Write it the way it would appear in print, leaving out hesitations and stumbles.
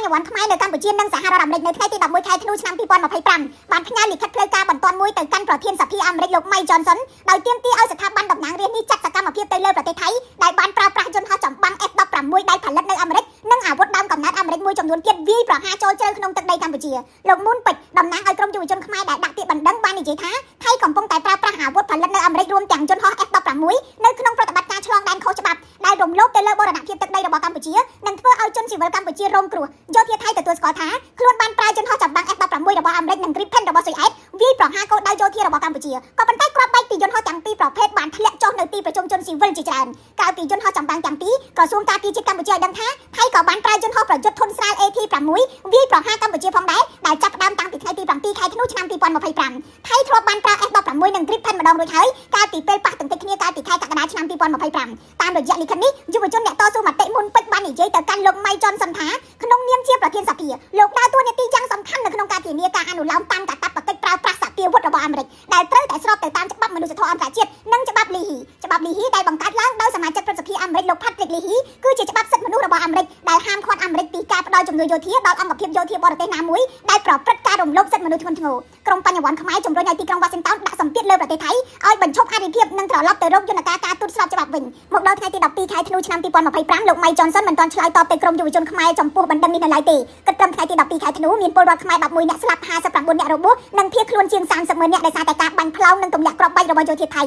ញ្ញវន្តខ្មែរនៅកម្ពុជានិងសហរដ្ឋអាមេរិកនៅថ្ងៃទី11ខែធ្នូឆ្នាំ2025បានផ្ញើលិខិតផ្លូវការបន្ទាន់មួយទៅកាន់ប្រធានសភាអាមេរិកលោក Mike Johnson ដោយទាមទារឲ្យស្ថាប័នតំណាងរាស្ត្រនេះចាត់សកម្មភាពទៅលើប្រទេសថៃដែលបានប្រើប្រាស់យន្តហោះចម្បាំង F-16 ដែលផលិតនៅអាមេរិកនិងអាវុធដើមកំណើតអាមេរិកមួយចំនួនទៀតវាយប្រហារចូលជ្រៅក្នុងទឹកដីកម្ពុជាលោក Moon Pick តំណាងឲ្យក្រុមយុវជនខ្មែរដែលដាក់ពាក្យបណ្ដឹងបាននិយាយថាថៃកំពុងតែប្រើប្រាស់អាវុធផលិតនៅអាមេរិករួមទាំងយន្តហោះ F-16 នៅក្នុងប្រតិបត្តិការឆ្លងដែនខុសច្បាប់ដែលរំលោភទៅលើបូរណភាពទឹកដីរបស់កម្ពុជានិងធ្វើឲ្យជនស៊ីវិលកម្ពុជារងគ្រោះយោធាថៃទទួលស្គាល់ថាខ្លួនបានប្រើយន្តហោះចម្បាំង F-16 របស់អាមេរិកនិង Gripen របស់ស៊ុយអែតវាយប្រហារគោលដៅយោធារបស់កម្ពុជាក៏ប៉ុន្តែគ្រាប់បែកពីយន្តហោះទាំងពីរប្រភេទបានធ្លាក់ចុះនៅទីប្រជុំជនស៊ីវិលជាច្រើនក្រៅពីយន្តហោះចម្បាំងទាំងពីរក្រសួងការពារជាតិកម្ពុជាឲ្យដឹងថាថៃក៏បានប្រើយន្តហោះប្រយុទ្ធធុនស្រាល AT-6 វាយប្រហារកម្ពុជាផងដែរដែលចាប់ផ្ដើមតាំងពីថ្ងៃទី7ខែធ្នូឆ្នាំ2025ថៃធ្លាប់បានប្រើ F-16 និង Gripen ម្ដងរួចហើយកាលពីពេលប៉ះទង្គិចគ្នាកាលពីខែកក្កដាឆ្នាំ2025តាមរយៈលិខិតនេះយុវជនអ្នកតស៊ូមតិ Moon Pick បាននិយាយទៅកាន់លោក Mike Johnson ថាក្នុងនាមជាប្រធានសភាលោកដើរតួនាទីយ៉ាងសំខាន់នៅក្នុងការធានាការអនុលោមតាមកាតព្វកិច្ចប្រើប្រាស់សពាវុធរបស់អាមេរិកដែលត្រូវតែស្របទៅតាមច្បាប់មនុស្សធម៌អន្តរជាតិនិងច្បាប់លីហ៊ីដែលបង្កើតឡើងដោយសមាជិកព្រឹទ្ធសភាអាមេរិកលោក Patrick Leahy គឺជាច្បាប់សិទ្ធិមនុស្សរបស់អាមេរិកដែលហាមឃាត់អាមេរិកពីការផ្ដល់ជំនួយយោធាដល់អង្គភាពយោធាបរទេសណាមួយដែលប្រព្រឹត្តការរំលោភសិទ្ធិមនុស្សធ្ងន់ធ្ងរក្រុមបញ្ញវន្តខ្មែរជំរុញឲ្យទីក្រុង Washington ដាក់សម្ពាធលើប្រទេសថៃឲ្យបញ្ឈប់អធិភាពនិងត្រឡប់ទៅរកយន្តការការទូតស្របច្បាប់វិញមកដល់ថ្ងៃទី12ខែធ្នូឆ្នាំ2025លោក Mike Johnson មិនទាន់ឆ្លើយតបទៅក្រុមយុវជនខ្មែរចំពោះបណ្ដឹងនេះនៅឡើយទេគិតត្រឹមថ្ងៃទី12ខែធ្នូមានពលរដ្ឋខ្មែរ11អ្នកស្លាប់59អ្នករបួសនិងភៀសខ្លួនជាង30,000អ្នកដោយសារតែការបាញ់ផ្លោងនិងទម្លាក់គ្រាប់បែករបស់យោធាថៃ